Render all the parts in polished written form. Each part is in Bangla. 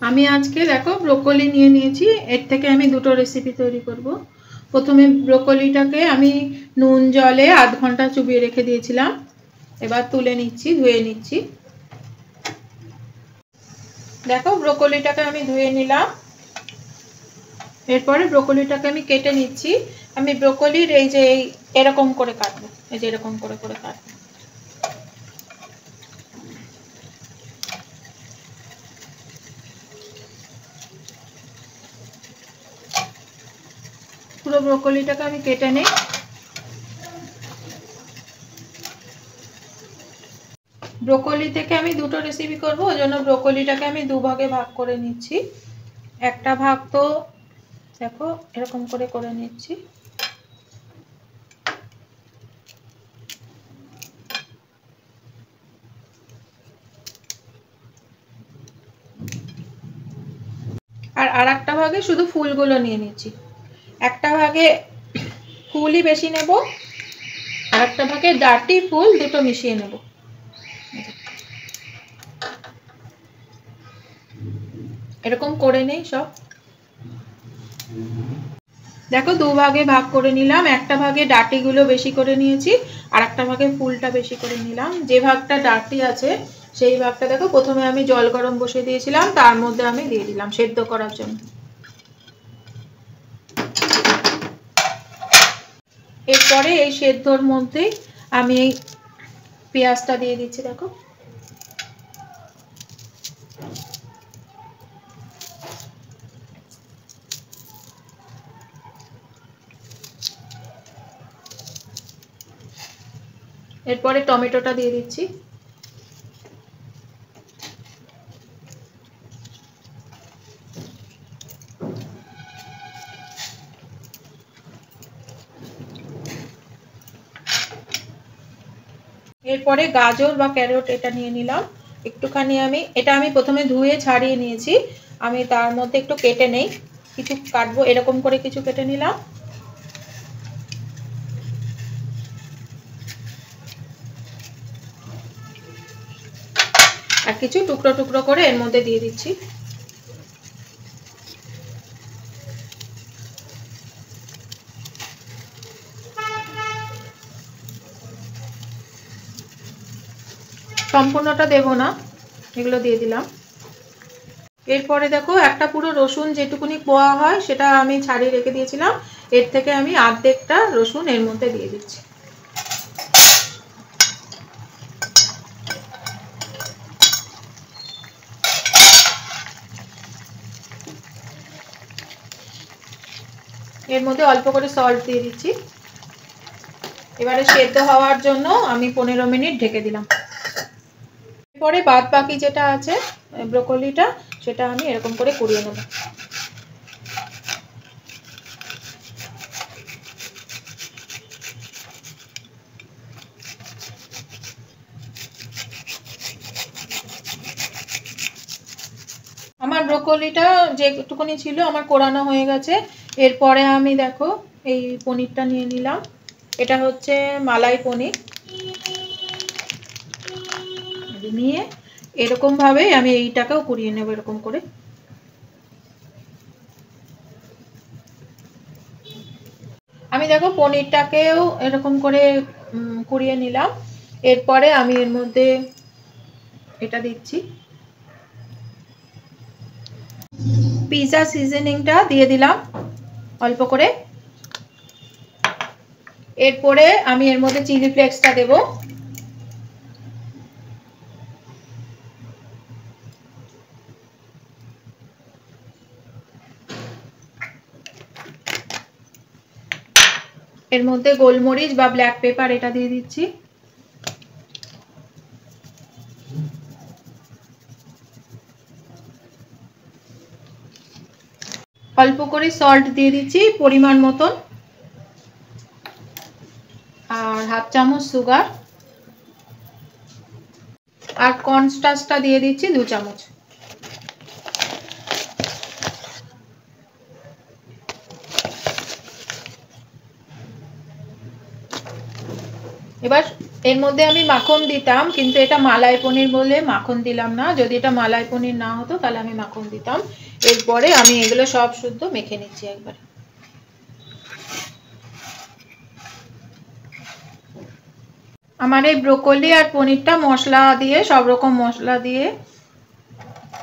আমি আজকে দেখো ব্রোকলি নিয়ে নিয়েছি, এর থেকে আমি দুটো রেসিপি তৈরি করব। প্রথমে ব্রোকলিটাকে আমি নুন জলে আধ ঘন্টা চুবিয়ে রেখে দিয়েছিলাম, এবার তুলে নিচ্ছি, ধুয়ে নিচ্ছি। দেখো ব্রোকলিটাকে আমি ধুয়ে নিলাম, এরপরে ব্রোকলিটাকে আমি কেটে নিচ্ছি। আমি ব্রোকলির এই যে এরকম করে কাটবো, এই যে এরকম করে করে কাটবো। পুরো ব্রোকলিটাকে আমি কেটে নিই। ব্রোকলি থেকে আমি দুটো রেসিপি করব, ওই জন্য ব্রোকলিটাকে আমি দুভাগে ভাগ করে নিচ্ছি। একটা ভাগ তো দেখো এরকম করে করে নিচ্ছি। আর আরেকটা ভাগে শুধু ফুলগুলো নিয়ে নিচ্ছি। একটা ভাগে ফুলই বেশি নেব, আর একটা ভাগে ডাঁটি ফুল দুটো মিশিয়ে নেব। এরকম করে নেই সব। দেখো দুভাগে ভাগ করে নিলাম, একটা ভাগে ডাঁটিগুলো বেশি করে নিয়েছি, আর একটা ভাগে ফুলটা বেশি করে নিলাম। যে ভাগটা ডাঁটি আছে সেই ভাগটা দেখো প্রথমে আমি জল গরম বসিয়ে দিয়েছিলাম, তার মধ্যে আমি দিয়ে দিলাম সেদ্ধ করার জন্য। এরপরে এই সেদ্ধর মধ্যে আমি এই পেঁয়াজটা দিয়ে দিচ্ছি। দেখো এরপরে টমেটোটা দিয়ে দিচ্ছি। এরপরে গাজর বা ক্যারট এটা নিয়ে নিলাম একটুখানি। এটা আমি প্রথমে ধুয়ে ছাড়িয়ে নিয়েছি, আমি তার মধ্যে একটু কেটে নেই, কিছু কাটবো, এরকম করে কিছু কেটে নিলাম। আর কিছু টুকরো টুকরো করে এর মধ্যে দিয়ে দিচ্ছি। সম্পূর্ণটা দেব না, এগুলো দিয়ে দিলাম। এরপরে দেখো একটা পুরো রসুন যেটুকুনি কোয়া হয় সেটা আমি ছাড়িয়ে রেখে দিয়েছিলাম, এর থেকে আমি অর্ধেকটা রসুন এর মধ্যে দিয়ে দিচ্ছি। এর মধ্যে অল্প করে সল্ট দিয়ে দিচ্ছি। এবারে সেদ্ধ হওয়ার জন্য আমি 15 মিনিট ঢেকে দিলাম। এরপরে বাদ বাকি যেটা আছে ব্রোকলিটা, সেটা আমি এরকম করে কুড়িয়ে নেব। আমার ব্রোকলিটা যেটুকুনি ছিল আমার কোরানো হয়ে গেছে। এরপরে আমি দেখো এই পনিরটা নিয়ে নিলাম, এটা হচ্ছে মালাই পনির। নিয়ে এরকম ভাবে আমি এইটাকেও কুড়িয়ে নেব এরকম করে। আমি দেখো পনিরটাকেও এরকম করে কুড়িয়ে নিলাম। এরপরে আমি এর মধ্যে এটা দিচ্ছি, পিৎজা সিজনিংটা দিয়ে দিলাম অল্প করে। এরপরে আমি এর মধ্যে চিলি ফ্লেক্সটা দেব। এর মধ্যে গোলমরিচ বা ব্ল্যাক পেপার এটা দিয়ে দিচ্ছি। অল্প করে সল্ট দিয়ে দিচ্ছি পরিমাণ মতন, আর হাফ চামচ সুগার, আর কর্নস্টার্চটা দিয়ে দিচ্ছি 2 চামচ। এবার এর মধ্যে আমি মাখন দিতাম, কিন্তু এটা মালাই পনির বলে মাখন দিলাম না। যদি এটা মালাই পনির না হতো তাহলে আমি মাখন দিতাম। এরপরে আমি এগুলো সব শুদ্ধ মেখে নিচ্ছি একবার। আমার এই ব্রোকলি আর পনিরটা মশলা দিয়ে, সব রকম মশলা দিয়ে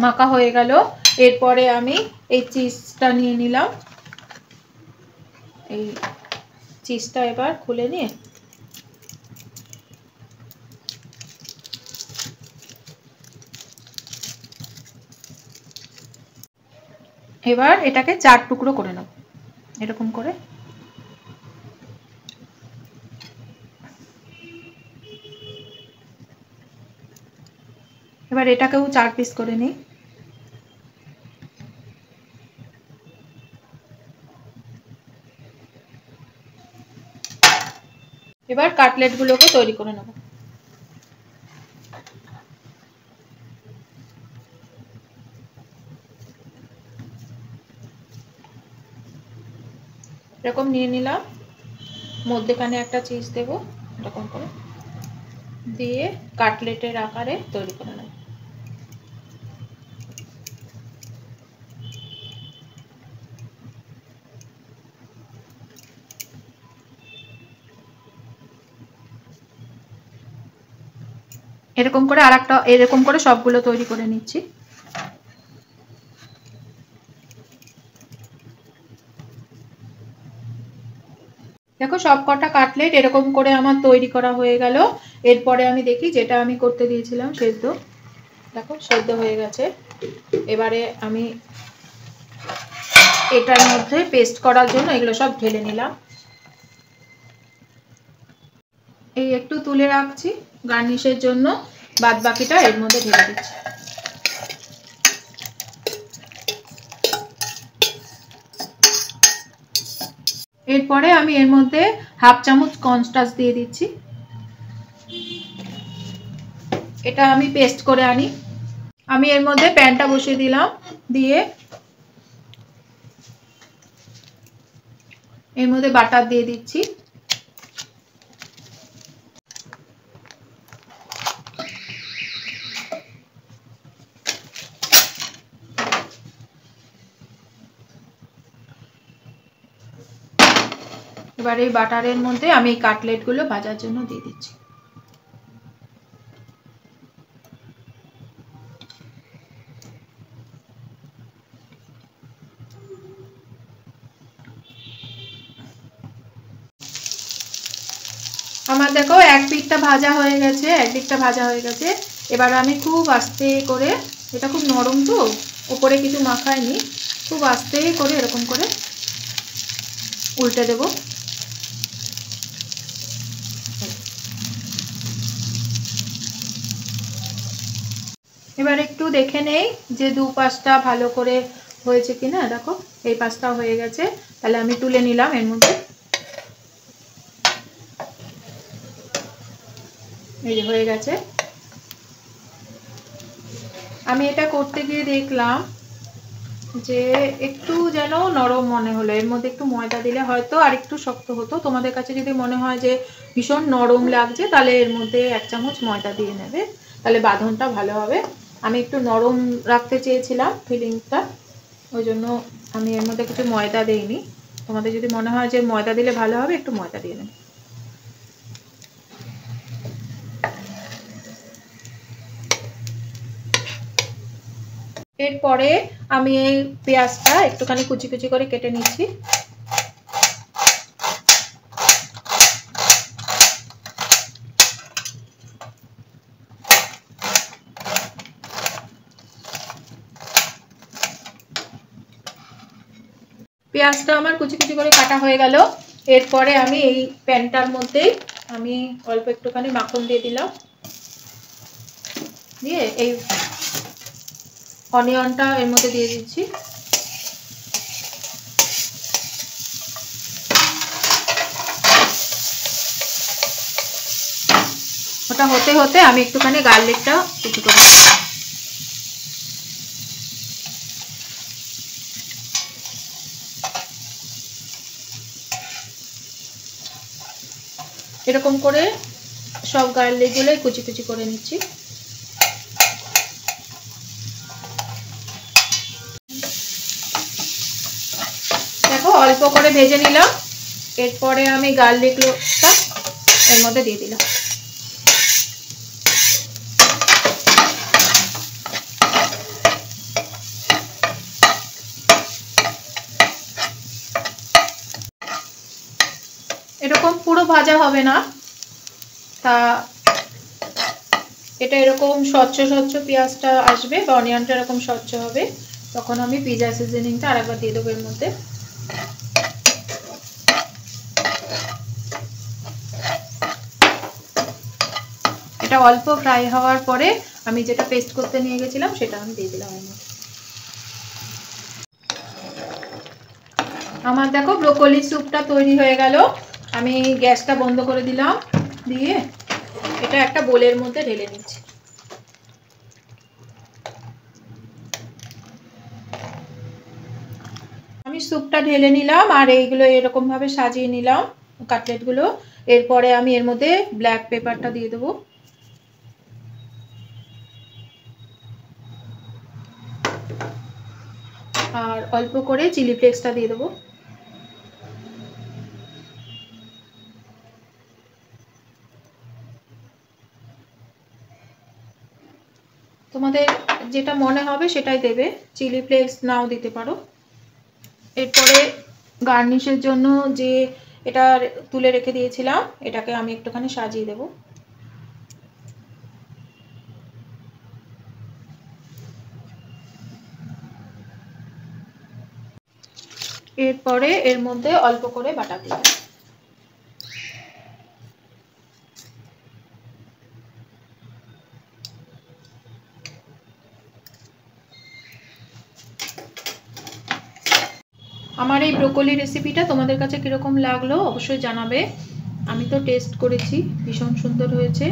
মাখা হয়ে গেল। এরপরে আমি এই চিজটা নিয়ে নিলাম। এই চিজটা এবার খুলে নিয়ে এবার এটাকে 4 টুকরো করে নেব এরকম করে। এবার এটাকেও 4 পিস করে নিই। এবার কাটলেটগুলোকে তৈরি করে নেব। এরকম নিয়ে নিলাম, মধ্যেখানে একটা চিজ দেব এরকম করে, দিয়ে কাটলেটের আকারে তৈরি করে নেব। এরকম করে আরেকটা, এরকম করে সবগুলো তৈরি করে নিচ্ছি। দেখো সব কটা কাটলেট এরকম করে আমার তৈরি করা হয়ে গেল। এরপরে আমি দেখি যেটা আমি করতে দিয়েছিলাম সেদ্ধ, দেখো সেদ্ধ হয়ে গেছে। এবারে আমি এটার মধ্যে পেস্ট করার জন্য এগুলো সব ঢেলে নিলাম। এই একটু তুলে রাখছি গার্নিশের জন্য, বাদ বাকিটা এর মধ্যে ঢেলে দিচ্ছি। এরপরে আমি এর মধ্যে হাফ চামচ কর্নস্টার্চ দিয়ে দিচ্ছি। এটা আমি পেস্ট করে আনি। আমি এর মধ্যে প্যানটা বসিয়ে দিলাম, দিয়ে এর মধ্যে বাটার দিয়ে দিচ্ছি। এবার এই বাটারের মধ্যে আমি এই কাটলেটগুলো ভাজার জন্য দিয়ে দিচ্ছি। আমার দেখো এক পিঠটা ভাজা হয়ে গেছে, একদিকটা ভাজা হয়ে গেছে। এবার আমি খুব আস্তে করে, এটা খুব নরম তো, উপরে কিছু মাখায়নি, খুব আস্তে করে এরকম করে উল্টে দেব। এবার একটু দেখে নেই যে দু পাশটা ভালো করে হয়েছে কিনা। দেখো এই পাশটা হয়ে গেছে, তাহলে আমি তুলে নিলাম এর মধ্যে। এই যে হয়ে গেছে। আমি এটা করতে গিয়ে দেখলাম যে একটু যেন নরম মনে হলো, এর মধ্যে একটু ময়দা দিলে হয়তো আর একটু শক্ত হতো। তোমাদের কাছে যদি মনে হয় যে ভীষণ নরম লাগছে তাহলে এর মধ্যে 1 চামচ ময়দা দিয়ে নেবে, তাহলে বাঁধনটা ভালো হবে। আমি একটু নরম রাখতে চেয়েছিলাম ফিলিংসটা, ওই জন্য আমি এর মধ্যে কিছু ময়দা দেইনি। তোমাদের যদি মনে হয় যে ময়দা দিলে ভালো হবে, একটু ময়দা দিয়ে নেবে। এরপরে আমি এই পেঁয়াজটা একটুখানি কুচি কুচি করে কেটে নিচ্ছি। পেঁয়াজটা আমার কুচি কুচি করে কাটা হয়ে গেল। এরপরে আমি এই প্যানটার মধ্যে আমি অল্প একটুখানি মাখন দিয়ে দিলাম, দিয়ে এই অনিয়নটা এর মধ্যে দিয়ে দিচ্ছি। ওটা হতে হতে আমি একটুখানি গার্লিকটা কুচি করে এরকম করে সব গার্লিকগুলোই কুচি কুচি করে নিচ্ছি। দেখো অল্প করে ভেজে নিলাম, এরপরে আমি গার্লিকটা এর মধ্যে দিয়ে দিলাম। এরকম পুরো ভাজা হবে না, তা এটা এরকম স্বচ্ছ স্বচ্ছ পেঁয়াজটা আসবে বা অনিয়নটা এরকম স্বচ্ছ হবে, তখন আমি পিৎজা সিজনিংটা আরেকবার দিয়ে দেবো এর মধ্যে। এটা অল্প ফ্রাই হওয়ার পরে আমি যেটা পেস্ট করতে নিয়ে গেছিলাম সেটা আমি দিয়ে দিলাম এর মধ্যে। আমার দেখো ব্রোকলি স্যুপটা তৈরি হয়ে গেল। আমি গ্যাসটা বন্ধ করে দিলাম, দিয়ে এটা একটা বোলের মধ্যে ঢেলে নিচ্ছি। আমি স্যুপটা ঢেলে নিলাম আর এইগুলো এরকম ভাবে সাজিয়ে নিলাম কাটলেটগুলো। এরপরে আমি এর মধ্যে ব্ল্যাক পেপারটা দিয়ে দেবো, আর অল্প করে চিলি ফ্লেক্সটা দিয়ে দেবো। তোমাদের যেটা মনে হবে সেটাই দেবে, চিলি ফ্লেক্স নাও দিতে পারো। এরপরে গার্নিশের জন্য যে এটা তুলে রেখে দিয়েছিলাম এটাকে আমি একটুখানি সাজিয়ে দেব। এরপরে এর মধ্যে অল্প করে বাটার দিই। আমার এই ব্রোকলি রেসিপিটা তোমাদের কাছে কীরকম লাগলো অবশ্যই জানাবে। আমি তো টেস্ট করেছি, ভীষণ সুন্দর হয়েছে।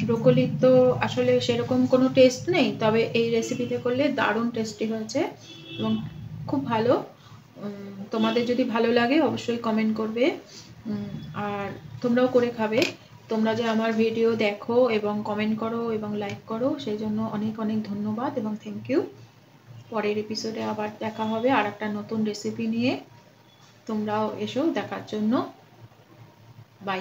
ব্রোকলির তো আসলে সেরকম কোনো টেস্ট নেই, তবে এই রেসিপিতে করলে দারুণ টেস্টি হয়েছে এবং খুব ভালো। তোমাদের যদি ভালো লাগে অবশ্যই কমেন্ট করবে, আর তোমরাও করে খাবে। তোমরা যে আমার ভিডিও দেখো এবং কমেন্ট করো এবং লাইক করো সেই জন্য অনেক অনেক ধন্যবাদ এবং থ্যাংক ইউ। পরের এপিসোডে আবার দেখা হবে আর একটা নতুন রেসিপি নিয়ে। তোমরাও এসো দেখার জন্য। বাই।